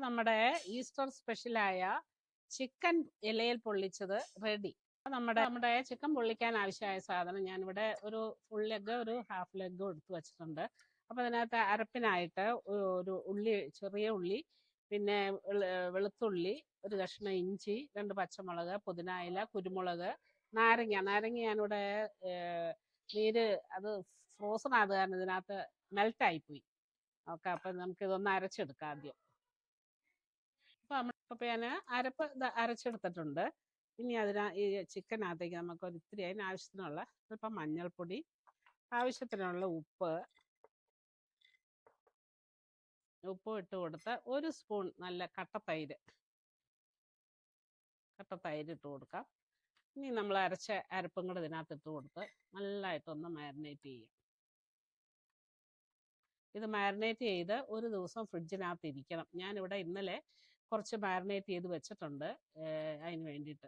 നമ്മുടെ Easter സ്പെഷ്യലായ chicken ഇലയിൽ പൊള്ളിച്ചത് റെഡി. നമ്മുടെ ചിക്കൻ പൊള്ളിക്കാൻ ആവശ്യമായ സാധനം ഞാനിവിടെ ഒരു ഫുൾ ലെഗ് ഒരു ഹാഫ് ലെഗും എടുത്ത് വെച്ചിട്ടുണ്ട്. അപ്പോൾ അതിനകത്ത് അരപ്പിനായിട്ട് ഒരു ഉള്ളി, ചെറിയ ഉള്ളി, പിന്നെ വെളുത്തുള്ളി, ഒരു കഷ്ണം ഇഞ്ചി, 2 പച്ചമുളക്, പുതിന, കുരുമുളക്, നാരങ്ങ ഞാനിവിടെ നീര് അത് ഫ്രോസൺ ആയത് കാരണം ഇതിനകത്ത് മെൽറ്റായിപ്പോയി. ഓക്കെ, അപ്പം നമുക്കിതൊന്ന് അരച്ചെടുക്കാം ആദ്യം. അപ്പം ഞാൻ അരപ്പ് അരച്ചെടുത്തിട്ടുണ്ട്. ഇനി ഈ ചിക്കനകത്തേക്ക് നമുക്ക് ഒരിത്തിരി അതിനാവശ്യത്തിനുള്ള സ്വല്പം മഞ്ഞൾപ്പൊടി, ആവശ്യത്തിനുള്ള ഉപ്പ് ഇട്ട് കൊടുത്ത് 1 സ്പൂൺ നല്ല കട്ടത്തൈര് ഇട്ട് കൊടുക്കാം. ഇനി നമ്മൾ അരച്ച അരപ്പും കൂടെ ഇതിനകത്ത് ഇട്ട് കൊടുത്ത് നല്ലതായിട്ടൊന്ന് മാരിനേറ്റ് ചെയ്യും. ഇത് മാരിനേറ്റ് ചെയ്ത് ഒരു ദിവസം ഫ്രിഡ്ജിനകത്ത് ഇരിക്കണം. ഞാനിവിടെ ഇന്നലെ കുറച്ച് മാരിനേറ്റ് ചെയ്ത് വെച്ചിട്ടുണ്ട് അതിന് വേണ്ടിയിട്ട്.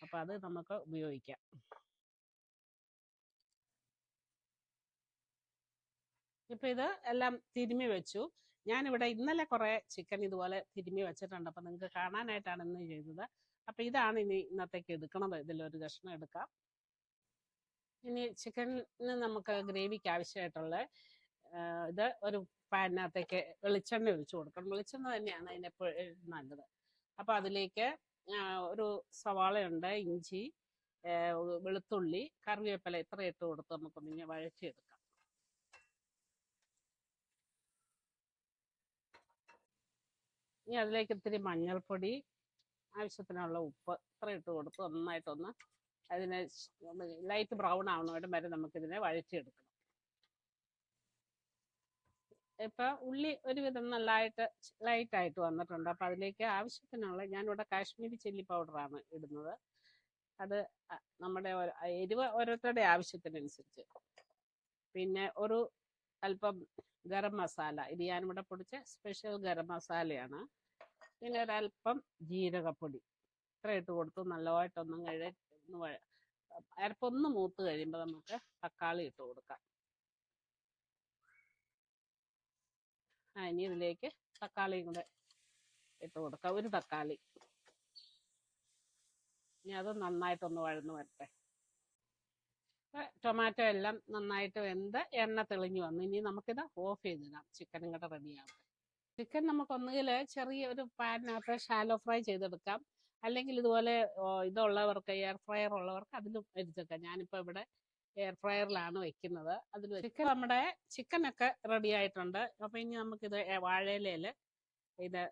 അപ്പോൾ അത് നമുക്ക് ഉപയോഗിക്കാം. ഇപ്പം ഇത് എല്ലാം തിരുമ്മി വെച്ചു. ഞാനിവിടെ ഇന്നലെ കുറേ ചിക്കൻ ഇതുപോലെ തിരുമ്മി വെച്ചിട്ടുണ്ട്. അപ്പം നിങ്ങൾക്ക് കാണാനായിട്ടാണ് ഇന്ന് ചെയ്തത്. അപ്പം ഇതാണ് ഇന്നത്തേക്ക് എടുക്കണത്. ഇതിലൊരു കഷ്ണം എടുക്കാം. ഇനി ചിക്കനിന് നമുക്ക് ഗ്രേവിക്ക് ആവശ്യമായിട്ടുള്ള ഇത് ഒരു പാനിനകത്തേക്ക് വെളിച്ചെണ്ണ ഒഴിച്ചു കൊടുക്കണം. വെളിച്ചെണ്ണ തന്നെയാണ് അതിനെപ്പോഴും നല്ലത്. അപ്പോൾ അതിലേക്ക് ഒരു സവാളയുണ്ട്, ഇഞ്ചി, വെളുത്തുള്ളി, കറിവേപ്പില ഇത്ര ഇട്ട് കൊടുത്ത് നമുക്കൊന്നിങ്ങനെ വഴറ്റിയെടുക്കാം. ഇനി അതിലേക്ക് ഇത്തിരി മഞ്ഞൾപ്പൊടി, ആവശ്യത്തിനുള്ള ഉപ്പ് ഇത്ര ഇട്ട് കൊടുത്ത് നന്നായിട്ടൊന്ന് അതിനെ ലൈറ്റ് ബ്രൗൺ ആവണ വരെ നമുക്കിതിനെ വഴറ്റിയെടുക്കണം. ഇപ്പം ഉള്ളി ഒരുവിധം നല്ലതായിട്ട് ലൈറ്റായിട്ട് വന്നിട്ടുണ്ട്. അപ്പം അതിലേക്ക് ആവശ്യത്തിനുള്ള ഞാനിവിടെ കാശ്മീരി ചില്ലി പൗഡറാണ് ഇടുന്നത്. അത് നമ്മുടെ എരിവ് ഓരോരുത്തരുടെ ആവശ്യത്തിനനുസരിച്ച്. പിന്നെ ഒരു അല്പം ഗരം മസാല, ഇത് ഞാനിവിടെ പൊടിച്ച സ്പെഷ്യൽ ഗരം മസാലയാണ്. പിന്നെ ഒരല്പം ജീരകപ്പൊടി ഇത്ര ഇട്ട് കൊടുത്ത് നല്ലതായിട്ടൊന്നും അരപ്പൊന്ന് മൂത്ത് കഴിയുമ്പോൾ നമുക്ക് തക്കാളി ഇട്ട് കൊടുക്കാം. ഇനി ഇതിലേക്ക് തക്കാളിയും കൂടെ ഇട്ട് കൊടുക്കാം, ഒരു തക്കാളി. ഇനി അത് നന്നായിട്ടൊന്ന് വഴന്ന് വരട്ടെ. ടൊമാറ്റോ എല്ലാം നന്നായിട്ട് വെന്ത് എണ്ണ തെളിഞ്ഞു വന്നു. ഇനി നമുക്കിത് ഓഫ് ചെയ്തിടാം. ചിക്കനും കൂടെ റെഡിയാവും. ചിക്കൻ നമുക്കൊന്നുകിൽ ചെറിയ ഒരു പാനിനകത്ത് ഷാലോ ഫ്രൈ ചെയ്തെടുക്കാം, അല്ലെങ്കിൽ ഇതുപോലെ ഇതുള്ളവർക്ക് എയർ ഫ്രയർ ഉള്ളവർക്ക് അതിലും എടുത്തേക്കാം. ഞാനിപ്പോൾ ഇവിടെ എയർ ഫ്രയറിലാണ് വെക്കുന്നത്. അതിൽ നമ്മുടെ ചിക്കനൊക്കെ റെഡി ആയിട്ടുണ്ട്. അപ്പോൾ ഇനി നമുക്കിത് വാഴയിലയിൽ ഇത്